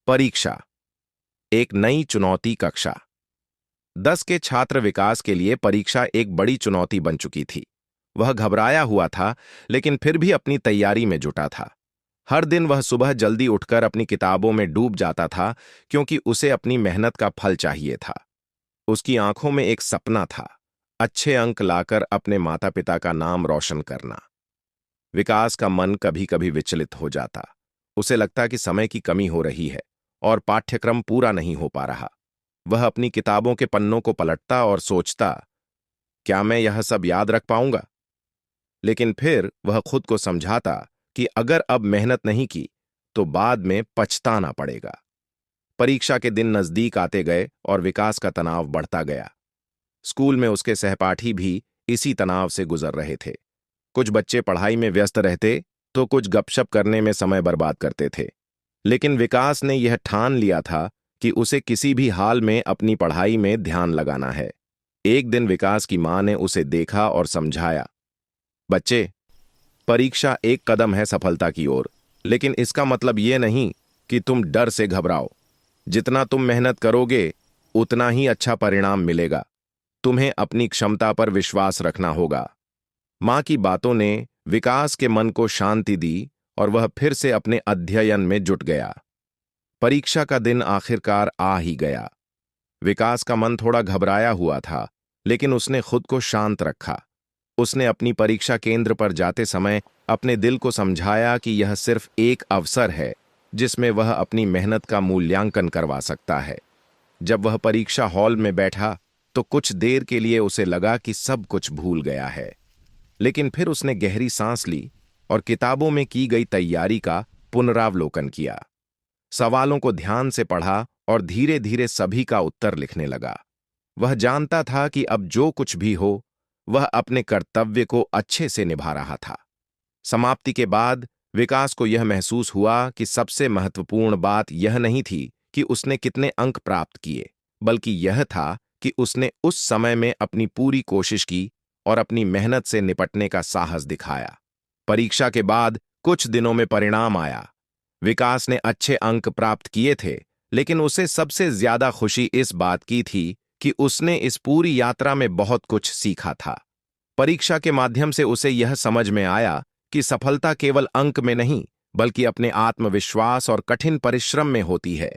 परीक्षा, एक नई चुनौती कक्षा। 10 के छात्र विकास के लिए परीक्षा एक बड़ी चुनौती बन चुकी थी। वह घबराया हुआ था, लेकिन फिर भी अपनी तैयारी में जुटा था। हर दिन वह सुबह जल्दी उठकर अपनी किताबों में डूब जाता था, क्योंकि उसे अपनी मेहनत का फल चाहिए था। उसकी आंखों में एक सपना था, अच्छे अंक लाकर अपने माता पिता का नाम रोशन करना। विकास का मन कभी कभी विचलित हो जाता। उसे लगता कि समय की कमी हो रही है और पाठ्यक्रम पूरा नहीं हो पा रहा। वह अपनी किताबों के पन्नों को पलटता और सोचता, क्या मैं यह सब याद रख पाऊंगा? लेकिन फिर वह खुद को समझाता कि अगर अब मेहनत नहीं की तो बाद में पछताना पड़ेगा। परीक्षा के दिन नजदीक आते गए और विकास का तनाव बढ़ता गया। स्कूल में उसके सहपाठी भी इसी तनाव से गुजर रहे थे। कुछ बच्चे पढ़ाई में व्यस्त रहते तो कुछ गपशप करने में समय बर्बाद करते थे। लेकिन विकास ने यह ठान लिया था कि उसे किसी भी हाल में अपनी पढ़ाई में ध्यान लगाना है। एक दिन विकास की मां ने उसे देखा और समझाया, बच्चे, परीक्षा एक कदम है सफलता की ओर, लेकिन इसका मतलब यह नहीं कि तुम डर से घबराओ। जितना तुम मेहनत करोगे उतना ही अच्छा परिणाम मिलेगा। तुम्हें अपनी क्षमता पर विश्वास रखना होगा। मां की बातों ने विकास के मन को शांति दी और वह फिर से अपने अध्ययन में जुट गया। परीक्षा का दिन आखिरकार आ ही गया। विकास का मन थोड़ा घबराया हुआ था, लेकिन उसने खुद को शांत रखा। उसने अपनी परीक्षा केंद्र पर जाते समय अपने दिल को समझाया कि यह सिर्फ एक अवसर है जिसमें वह अपनी मेहनत का मूल्यांकन करवा सकता है। जब वह परीक्षा हॉल में बैठा तो कुछ देर के लिए उसे लगा कि सब कुछ भूल गया है। लेकिन फिर उसने गहरी सांस ली और किताबों में की गई तैयारी का पुनरावलोकन किया। सवालों को ध्यान से पढ़ा और धीरे धीरे सभी का उत्तर लिखने लगा। वह जानता था कि अब जो कुछ भी हो, वह अपने कर्तव्य को अच्छे से निभा रहा था। समाप्ति के बाद विकास को यह महसूस हुआ कि सबसे महत्वपूर्ण बात यह नहीं थी कि उसने कितने अंक प्राप्त किए, बल्कि यह था कि उसने उस समय में अपनी पूरी कोशिश की और अपनी मेहनत से निपटने का साहस दिखाया। परीक्षा के बाद कुछ दिनों में परिणाम आया। विकास ने अच्छे अंक प्राप्त किए थे, लेकिन उसे सबसे ज्यादा खुशी इस बात की थी कि उसने इस पूरी यात्रा में बहुत कुछ सीखा था। परीक्षा के माध्यम से उसे यह समझ में आया कि सफलता केवल अंक में नहीं, बल्कि अपने आत्मविश्वास और कठिन परिश्रम में होती है।